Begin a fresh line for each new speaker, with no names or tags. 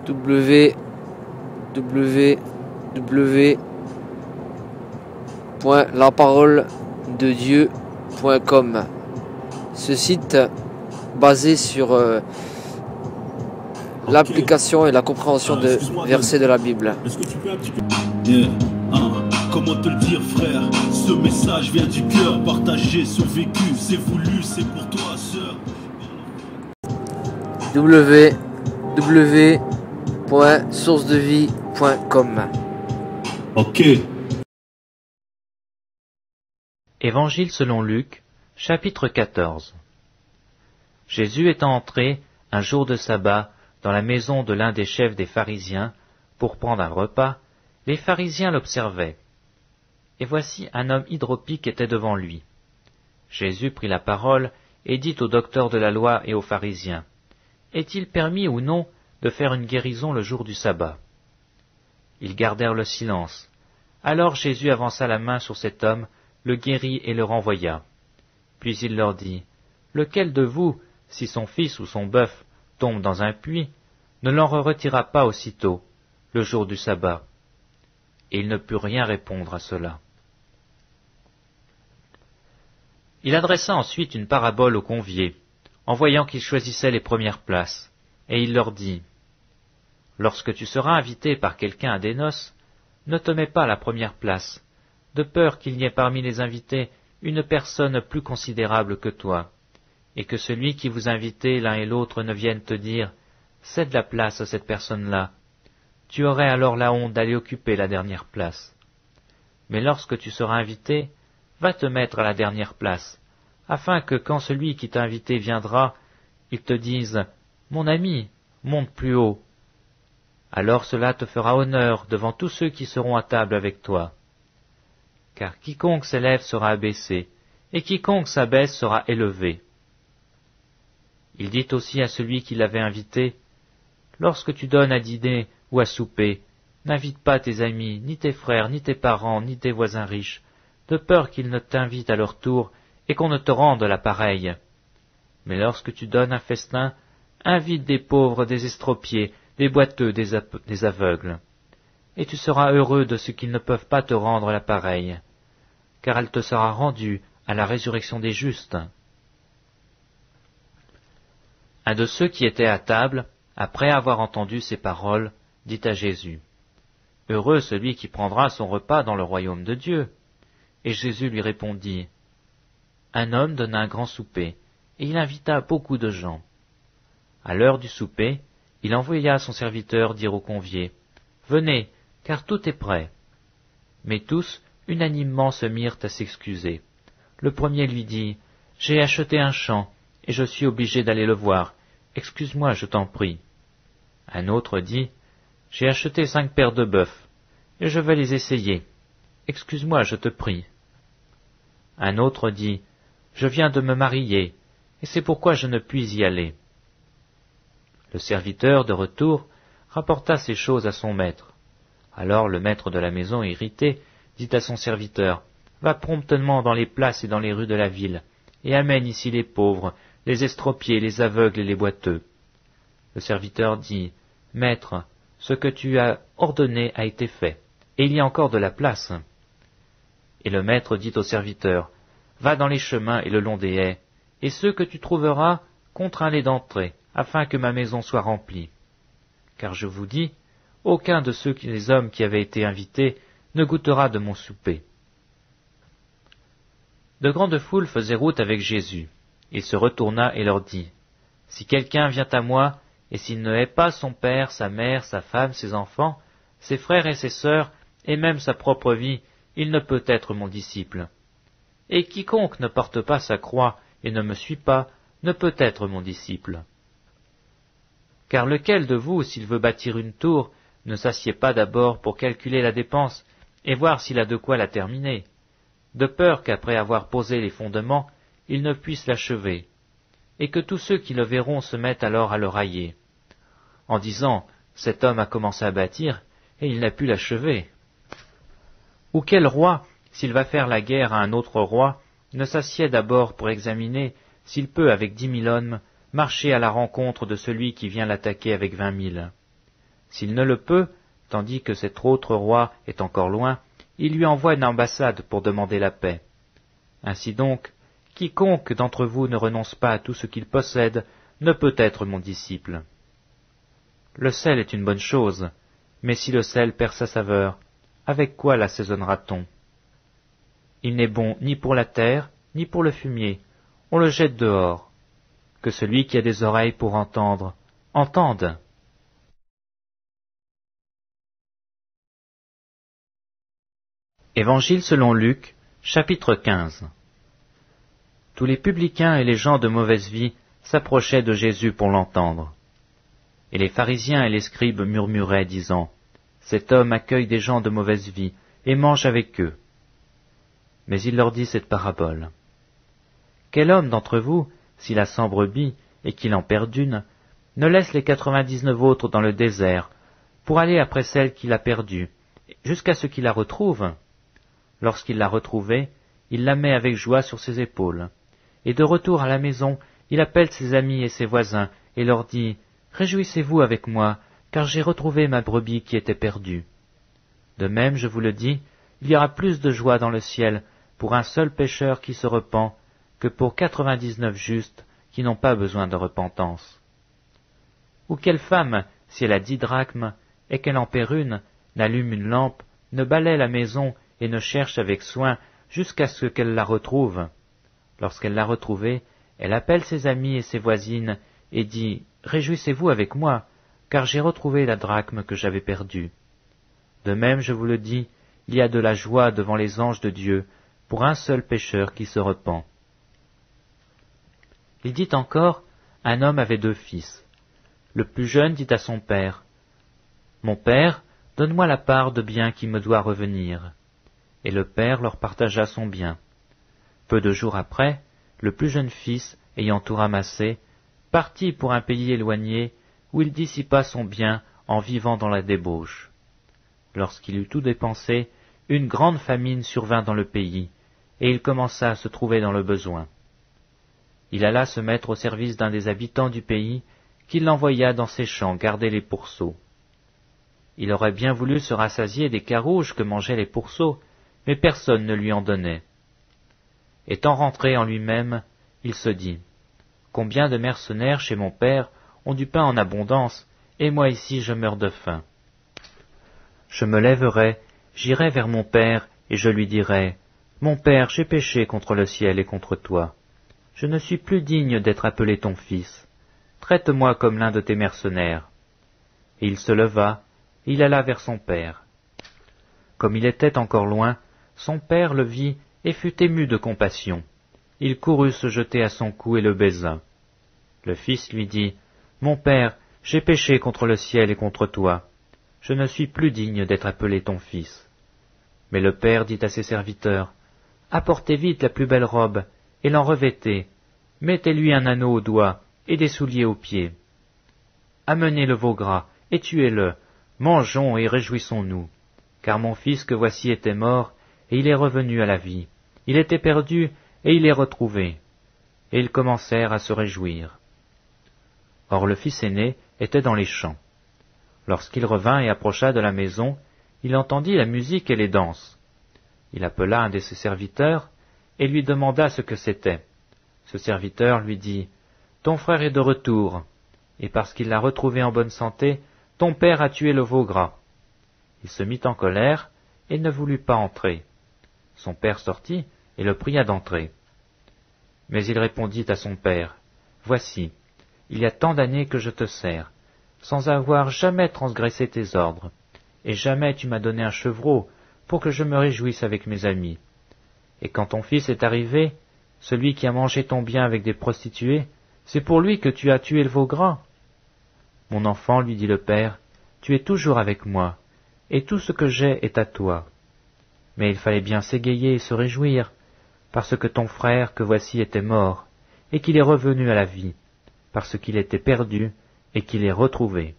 www.laparolededieu.com. Ce site, basé sur l'application et la compréhension de versets de la Bible.
Est-ce que tu peux un petit peu... Comment te le dire, frère? Ce message vient du cœur, partagé, survécu, c'est voulu, c'est pour toi, sœur.
www.sourcedevie.com.
Ok.
Évangile selon Luc, chapitre 14. Jésus étant entré, un jour de sabbat, dans la maison de l'un des chefs des pharisiens, pour prendre un repas, les pharisiens l'observaient. Et voici un homme hydropique était devant lui. Jésus prit la parole et dit aux docteurs de la loi et aux pharisiens, « Est-il permis ou non de faire une guérison le jour du sabbat ?» Ils gardèrent le silence. Alors Jésus avança la main sur cet homme, le guérit et le renvoya. Puis il leur dit, « Lequel de vous, si son fils ou son bœuf tombe dans un puits, ne l'en retira pas aussitôt, le jour du sabbat ?» Et il ne put rien répondre à cela. Il adressa ensuite une parabole aux conviés, en voyant qu'ils choisissaient les premières places, et il leur dit, « Lorsque tu seras invité par quelqu'un à des noces, ne te mets pas à la première place, de peur qu'il n'y ait parmi les invités une personne plus considérable que toi, et que celui qui vous invitait l'un et l'autre ne vienne te dire, « Cède la place à cette personne-là ». Tu aurais alors la honte d'aller occuper la dernière place. Mais lorsque tu seras invité, va te mettre à la dernière place, afin que quand celui qui t'a invité viendra, il te dise « Mon ami, monte plus haut ». Alors cela te fera honneur devant tous ceux qui seront à table avec toi. Car quiconque s'élève sera abaissé, et quiconque s'abaisse sera élevé. Il dit aussi à celui qui l'avait invité, « Lorsque tu donnes à dîner ou à souper, n'invite pas tes amis, ni tes frères, ni tes parents, ni tes voisins riches, de peur qu'ils ne t'invitent à leur tour et qu'on ne te rende la pareille. Mais lorsque tu donnes un festin, invite des pauvres, des estropiés, des boiteux, des aveugles. Et tu seras heureux de ce qu'ils ne peuvent pas te rendre la pareille, car elle te sera rendue à la résurrection des justes. » Un de ceux qui étaient à table, après avoir entendu ces paroles, dit à Jésus, « Heureux celui qui prendra son repas dans le royaume de Dieu. » Et Jésus lui répondit, « Un homme donna un grand souper, et il invita beaucoup de gens. À l'heure du souper, il envoya son serviteur dire aux conviés, « Venez, car tout est prêt. » Mais tous, unanimement, se mirent à s'excuser. Le premier lui dit, « J'ai acheté un champ, et je suis obligé d'aller le voir. Excuse-moi, je t'en prie. » Un autre dit, « J'ai acheté 5 paires de bœufs, et je vais les essayer. Excuse-moi, je te prie. » Un autre dit, « Je viens de me marier, et c'est pourquoi je ne puis y aller. » Le serviteur, de retour, rapporta ces choses à son maître. Alors le maître de la maison, irrité, dit à son serviteur, « Va promptement dans les places et dans les rues de la ville, et amène ici les pauvres, les estropiés, les aveugles et les boiteux. » Le serviteur dit, « Maître, ce que tu as ordonné a été fait, et il y a encore de la place. » Et le maître dit au serviteur, « Va dans les chemins et le long des haies, et ceux que tu trouveras, contrains-les d'entrer, afin que ma maison soit remplie. Car je vous dis, aucun de les hommes qui avaient été invités ne goûtera de mon souper. » De grandes foules faisaient route avec Jésus. Il se retourna et leur dit, « Si quelqu'un vient à moi, et s'il ne hait pas son père, sa mère, sa femme, ses enfants, ses frères et ses sœurs, et même sa propre vie, il ne peut être mon disciple. Et quiconque ne porte pas sa croix et ne me suit pas, ne peut être mon disciple. Car lequel de vous, s'il veut bâtir une tour, ne s'assied pas d'abord pour calculer la dépense et voir s'il a de quoi la terminer, de peur qu'après avoir posé les fondements, il ne puisse l'achever, et que tous ceux qui le verront se mettent alors à le railler, en disant « Cet homme a commencé à bâtir, et il n'a pu l'achever. » Ou quel roi, s'il va faire la guerre à un autre roi, ne s'assied d'abord pour examiner s'il peut, avec 10 000 hommes, marcher à la rencontre de celui qui vient l'attaquer avec 20 000. S'il ne le peut, tandis que cet autre roi est encore loin, il lui envoie une ambassade pour demander la paix. Ainsi donc, quiconque d'entre vous ne renonce pas à tout ce qu'il possède ne peut être mon disciple. Le sel est une bonne chose, mais si le sel perd sa saveur, avec quoi l'assaisonnera-t-on? Il n'est bon ni pour la terre, ni pour le fumier, on le jette dehors. Que celui qui a des oreilles pour entendre, entende. Évangile selon Luc, chapitre 15. Tous les publicains et les gens de mauvaise vie s'approchaient de Jésus pour l'entendre. Et les pharisiens et les scribes murmuraient, disant, « Cet homme accueille des gens de mauvaise vie et mange avec eux. » Mais il leur dit cette parabole. « Quel homme d'entre vous, s'il a 100 brebis et qu'il en perd une, ne laisse les 99 autres dans le désert pour aller après celle qu'il a perdue, jusqu'à ce qu'il la retrouve? Lorsqu'il l'a retrouvée, il la met avec joie sur ses épaules. Et de retour à la maison, il appelle ses amis et ses voisins et leur dit, « Réjouissez-vous avec moi, car j'ai retrouvé ma brebis qui était perdue. » De même, je vous le dis, il y aura plus de joie dans le ciel pour un seul pécheur qui se repent que pour 99 justes qui n'ont pas besoin de repentance. Ou quelle femme, si elle a 10 drachmes et qu'elle en perd une, n'allume une lampe, ne balaie la maison et ne cherche avec soin jusqu'à ce qu'elle la retrouve. Lorsqu'elle l'a retrouvée, elle appelle ses amis et ses voisines et dit « Réjouissez-vous avec moi, car j'ai retrouvé la drachme que j'avais perdue. » De même, je vous le dis, il y a de la joie devant les anges de Dieu pour un seul pécheur qui se repent. Il dit encore, un homme avait 2 fils. Le plus jeune dit à son père, « Mon père, donne-moi la part de bien qui me doit revenir. » Et le père leur partagea son bien. Peu de jours après, le plus jeune fils, ayant tout ramassé, partit pour un pays éloigné, où il dissipa son bien en vivant dans la débauche. Lorsqu'il eut tout dépensé, une grande famine survint dans le pays, et il commença à se trouver dans le besoin. Il alla se mettre au service d'un des habitants du pays, qui l'envoya dans ses champs garder les pourceaux. Il aurait bien voulu se rassasier des carouges que mangeaient les pourceaux, mais personne ne lui en donnait. Étant rentré en lui-même, il se dit, « Combien de mercenaires chez mon père ont du pain en abondance, et moi ici je meurs de faim. Je me lèverai, j'irai vers mon père, et je lui dirai, « Mon père, j'ai péché contre le ciel et contre toi. Je ne suis plus digne d'être appelé ton fils. Traite-moi comme l'un de tes mercenaires. » Et il se leva, et il alla vers son père. Comme il était encore loin, son père le vit et fut ému de compassion. Il courut se jeter à son cou et le baisa. Le fils lui dit, « Mon père, j'ai péché contre le ciel et contre toi. Je ne suis plus digne d'être appelé ton fils. » Mais le père dit à ses serviteurs, « Apportez vite la plus belle robe, et l'en revêtez. Mettez-lui un anneau au doigt et des souliers aux pieds. Amenez le veau gras et tuez-le. Mangeons et réjouissons-nous. Car mon fils que voici était mort, et il est revenu à la vie. Il était perdu, et il est retrouvé. » Et ils commencèrent à se réjouir. Or le fils aîné était dans les champs. Lorsqu'il revint et approcha de la maison, il entendit la musique et les danses. Il appela un de ses serviteurs, et lui demanda ce que c'était. Ce serviteur lui dit, « Ton frère est de retour, et parce qu'il l'a retrouvé en bonne santé, ton père a tué le veau gras. » Il se mit en colère, et ne voulut pas entrer. Son père sortit, et le pria d'entrer. Mais il répondit à son père, « Voici, il y a tant d'années que je te sers, sans avoir jamais transgressé tes ordres, et jamais tu m'as donné un chevreau pour que je me réjouisse avec mes amis. Et quand ton fils est arrivé, celui qui a mangé ton bien avec des prostituées, c'est pour lui que tu as tué le veau gras. » « Mon enfant, lui dit le père, tu es toujours avec moi, et tout ce que j'ai est à toi. Mais il fallait bien s'égayer et se réjouir, parce que ton frère que voici était mort, et qu'il est revenu à la vie, parce qu'il était perdu, et qu'il est retrouvé. »